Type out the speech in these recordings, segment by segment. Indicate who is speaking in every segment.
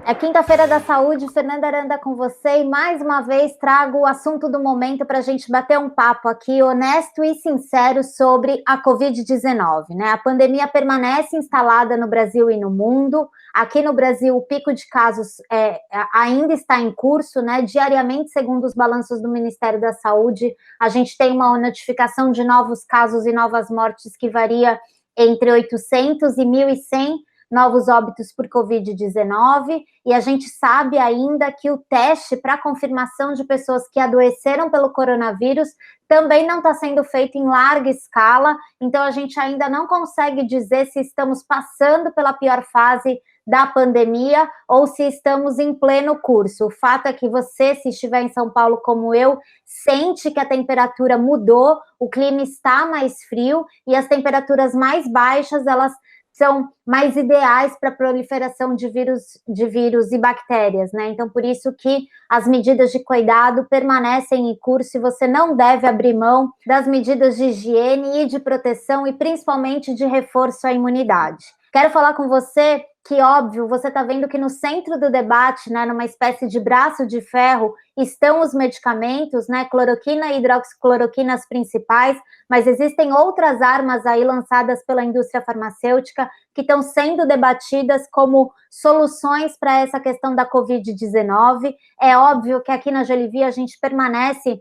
Speaker 1: É quinta-feira da saúde, Fernanda Aranda com você, e mais uma vez trago o assunto do momento para a gente bater um papo aqui honesto e sincero sobre a Covid-19, né? A pandemia permanece instalada no Brasil e no mundo. Aqui no Brasil, o pico de casos ainda está em curso, né? Diariamente, segundo os balanços do Ministério da Saúde, a gente tem uma notificação de novos casos e novas mortes que varia entre 800 e 1.100 novos óbitos por Covid-19, e a gente sabe ainda que o teste para confirmação de pessoas que adoeceram pelo coronavírus também não está sendo feito em larga escala, então a gente ainda não consegue dizer se estamos passando pela pior fase da pandemia ou se estamos em pleno curso. O fato é que você, se estiver em São Paulo como eu, sente que a temperatura mudou, o clima está mais frio e as temperaturas mais baixas, elas são mais ideais para a proliferação de vírus e bactérias, né? Então, por isso que as medidas de cuidado permanecem em curso e você não deve abrir mão das medidas de higiene e de proteção e principalmente de reforço à imunidade. Quero falar com você que, óbvio, você está vendo que no centro do debate, né, numa espécie de braço de ferro, estão os medicamentos, né, cloroquina e hidroxicloroquina as principais, mas existem outras armas aí lançadas pela indústria farmacêutica que estão sendo debatidas como soluções para essa questão da Covid-19. É óbvio que aqui na Jolivie a gente permanece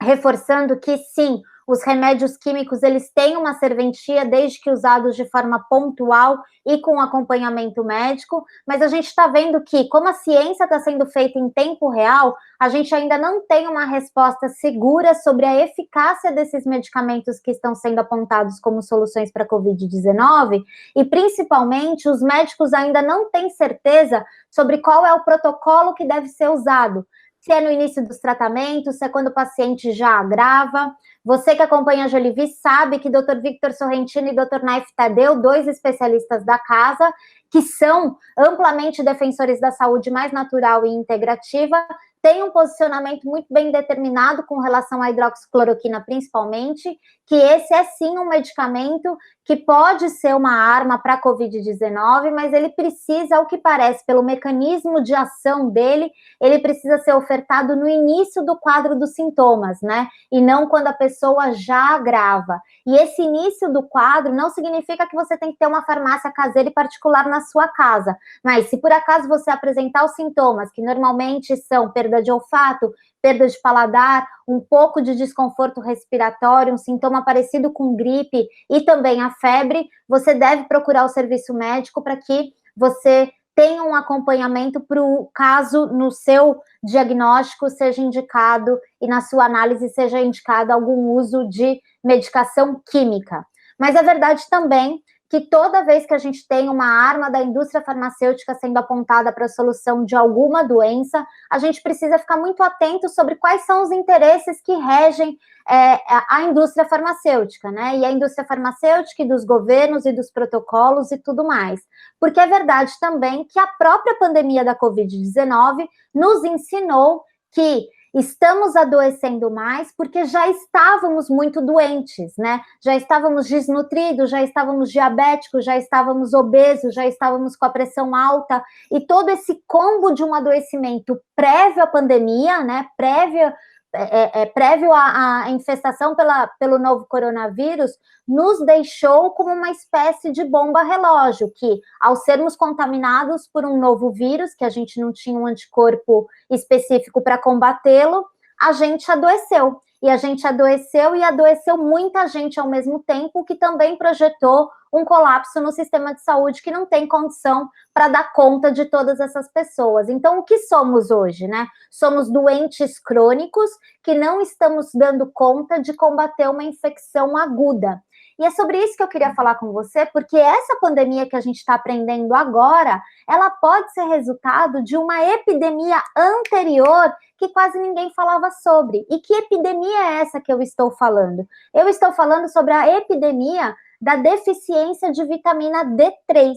Speaker 1: reforçando que, sim, os remédios químicos, eles têm uma serventia desde que usados de forma pontual e com acompanhamento médico, mas a gente está vendo que, como a ciência está sendo feita em tempo real, a gente ainda não tem uma resposta segura sobre a eficácia desses medicamentos que estão sendo apontados como soluções para a Covid-19, e principalmente os médicos ainda não têm certeza sobre qual é o protocolo que deve ser usado. Se é no início dos tratamentos, se é quando o paciente já agrava. Você que acompanha a Jolivie sabe que Dr. Victor Sorrentino e Dr. Naif Tadeu, dois especialistas da casa, que são amplamente defensores da saúde mais natural e integrativa, têm um posicionamento muito bem determinado com relação à hidroxicloroquina, principalmente, que esse é sim um medicamento que pode ser uma arma para a Covid-19, mas ele precisa, ao que parece, pelo mecanismo de ação dele, ele precisa ser ofertado no início do quadro dos sintomas, né? E não quando a pessoa já agrava. E esse início do quadro não significa que você tem que ter uma farmácia caseira e particular na sua casa, mas se por acaso você apresentar os sintomas, que normalmente são perda de olfato, perda de paladar, um pouco de desconforto respiratório, um sintoma parecido com gripe e também a febre, você deve procurar o serviço médico para que você tenha um acompanhamento para o caso no seu diagnóstico seja indicado e na sua análise seja indicado algum uso de medicação química. Mas é verdade também que toda vez que a gente tem uma arma da indústria farmacêutica sendo apontada para a solução de alguma doença, a gente precisa ficar muito atento sobre quais são os interesses que regem a indústria farmacêutica, né? E a indústria farmacêutica e dos governos e dos protocolos e tudo mais. Porque é verdade também que a própria pandemia da Covid-19 nos ensinou que estamos adoecendo mais porque já estávamos muito doentes, né? Já estávamos desnutridos, já estávamos diabéticos, já estávamos obesos, já estávamos com a pressão alta, e todo esse combo de um adoecimento prévio à pandemia, né? Prévio à infestação pelo novo coronavírus, nos deixou como uma espécie de bomba relógio, que ao sermos contaminados por um novo vírus, que a gente não tinha um anticorpo específico para combatê-lo, a gente adoeceu. E a gente adoeceu e adoeceu muita gente ao mesmo tempo, que também projetou um colapso no sistema de saúde que não tem condição para dar conta de todas essas pessoas. Então, o que somos hoje, né? Somos doentes crônicos que não estamos dando conta de combater uma infecção aguda. E é sobre isso que eu queria falar com você, porque essa pandemia que a gente está aprendendo agora, ela pode ser resultado de uma epidemia anterior que quase ninguém falava sobre. E que epidemia é essa que eu estou falando? Eu estou falando sobre a epidemia da deficiência de vitamina D3.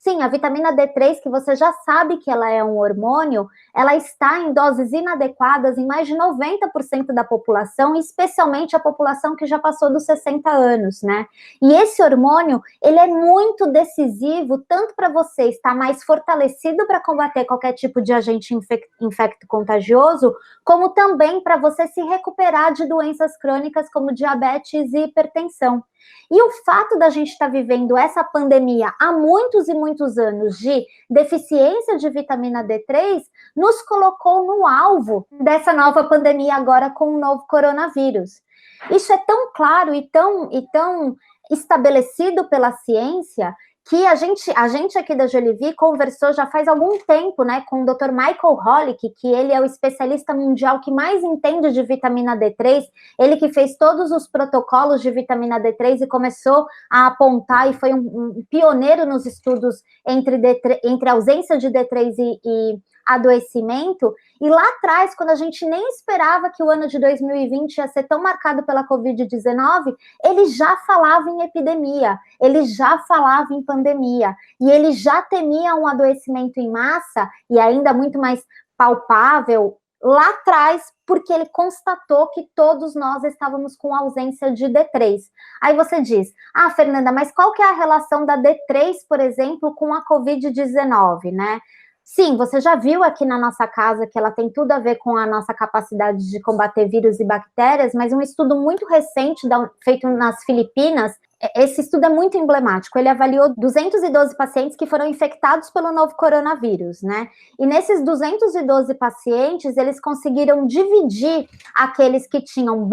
Speaker 1: sim, a vitamina D3, que você já sabe que ela é um hormônio, ela está em doses inadequadas em mais de 90% da população, especialmente a população que já passou dos 60 anos, né? E esse hormônio, ele é muito decisivo, tanto para você estar mais fortalecido para combater qualquer tipo de agente infecto-contagioso, como também para você se recuperar de doenças crônicas como diabetes e hipertensão. E o fato da gente estar vivendo essa pandemia há muitos e muitos anos de deficiência de vitamina D3 nos colocou no alvo dessa nova pandemia agora com o novo coronavírus. Isso é tão claro e tão estabelecido pela ciência que a gente aqui da Jolivie conversou já faz algum tempo, né, com o Dr. Michael Holick, que ele é o especialista mundial que mais entende de vitamina D3, ele que fez todos os protocolos de vitamina D3 e começou a apontar e foi um pioneiro nos estudos entre ausência de D3 e adoecimento, e lá atrás, quando a gente nem esperava que o ano de 2020 ia ser tão marcado pela Covid-19, ele já falava em epidemia, ele já falava em pandemia, e ele já temia um adoecimento em massa, e ainda muito mais palpável, lá atrás, porque ele constatou que todos nós estávamos com ausência de D3. Aí você diz, Fernanda, mas qual que é a relação da D3, por exemplo, com a Covid-19, né? Sim, você já viu aqui na nossa casa que ela tem tudo a ver com a nossa capacidade de combater vírus e bactérias, mas um estudo muito recente feito nas Filipinas, esse estudo é muito emblemático, ele avaliou 212 pacientes que foram infectados pelo novo coronavírus, né? E nesses 212 pacientes, eles conseguiram dividir aqueles que tinham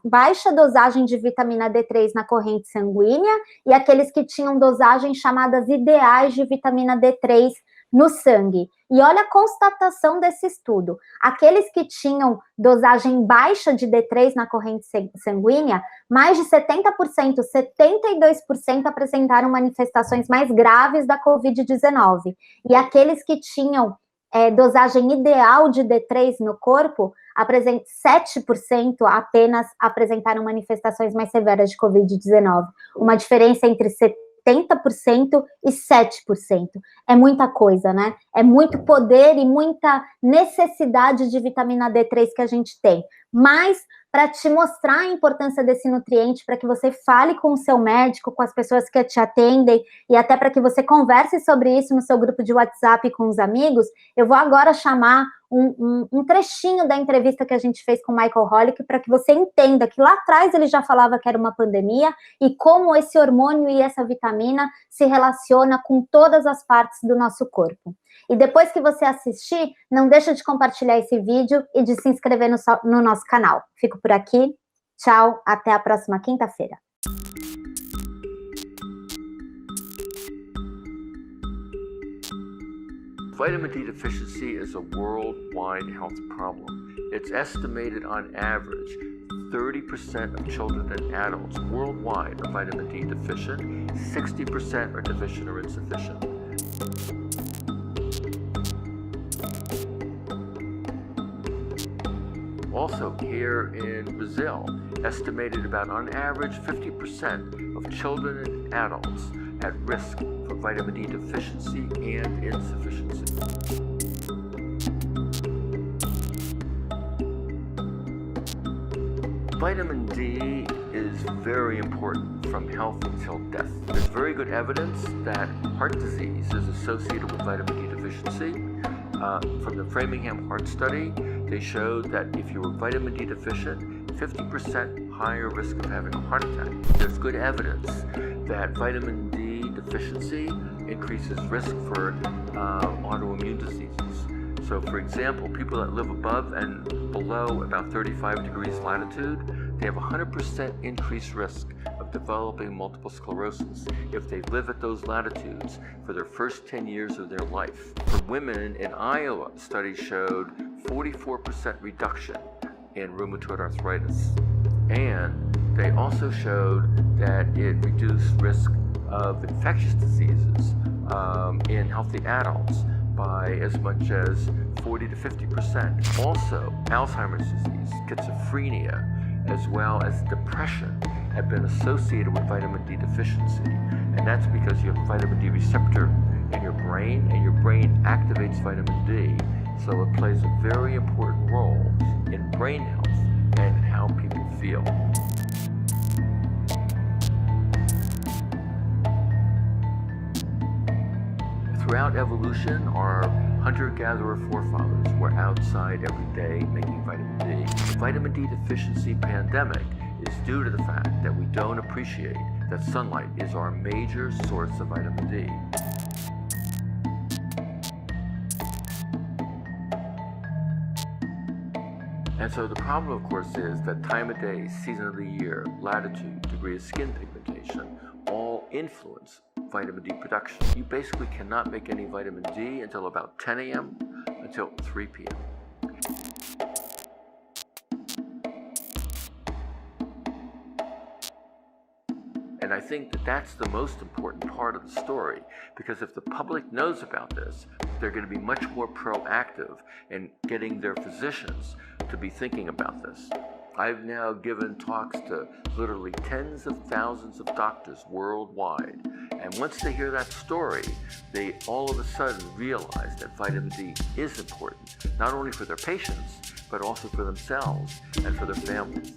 Speaker 1: baixa dosagem de vitamina D3 na corrente sanguínea e aqueles que tinham dosagens chamadas ideais de vitamina D3 no sangue. E olha a constatação desse estudo. Aqueles que tinham dosagem baixa de D3 na corrente sanguínea, mais de 70%, 72% apresentaram manifestações mais graves da Covid-19. E aqueles que tinham dosagem ideal de D3 no corpo, 7% apenas apresentaram manifestações mais severas de Covid-19. Uma diferença entre 70% e 7%. É muita coisa, né? É muito poder e muita necessidade de vitamina D3 que a gente tem. Mas, para te mostrar a importância desse nutriente, para que você fale com o seu médico, com as pessoas que te atendem, e até para que você converse sobre isso no seu grupo de WhatsApp com os amigos, eu vou agora chamar um trechinho da entrevista que a gente fez com o Michael Holick, para que você entenda que lá atrás ele já falava que era uma pandemia, e como esse hormônio e essa vitamina se relaciona com todas as partes do nosso corpo. E depois que você assistir, não deixa de compartilhar esse vídeo e de se inscrever no nosso canal. Fico por aqui, tchau, até a próxima quinta-feira.
Speaker 2: Vitamin D deficiency is a worldwide health problem. It's estimated on average 30% of children and adults worldwide are vitamin D deficient, 60% are deficient or insufficient. Also, here in Brazil, estimated about on average 50% of children and adults at risk for vitamin D deficiency and insufficiency. Vitamin D is very important from health until death. There's very good evidence that heart disease is associated with vitamin D deficiency. From the Framingham Heart Study, they showed that if you were vitamin D deficient, 50% higher risk of having a heart attack. There's good evidence that vitamin D deficiency increases risk for autoimmune diseases. So for example, people that live above and below about 35 degrees latitude, they have 100% increased risk of developing multiple sclerosis if they live at those latitudes for their first 10 years of their life. For women in Iowa, studies showed 44% reduction in rheumatoid arthritis. And they also showed that it reduced risk of infectious diseases in healthy adults by as much as 40 to 50%. Also, Alzheimer's disease, schizophrenia, as well as depression have been associated with vitamin D deficiency. And that's because you have vitamin D receptor in your brain, and your brain activates vitamin D, so it plays a very important role in brain health and how people feel. Throughout evolution, our hunter-gatherer forefathers were outside every day making vitamin D. The vitamin D deficiency pandemic is due to the fact that we don't appreciate that sunlight is our major source of vitamin D. And so the problem, of course, is that time of day, season of the year, latitude, degree of skin pigmentation, all influence vitamin D production. You basically cannot make any vitamin D until about 10 a.m. until 3 p.m. And I think that that's the most important part of the story, because if the public knows about this, they're going to be much more proactive in getting their physicians to be thinking about this. I've now given talks to literally tens of thousands of doctors worldwide, and once they hear that story, they all of a sudden realize that vitamin D is important, not only for their patients, but also for themselves and for their families.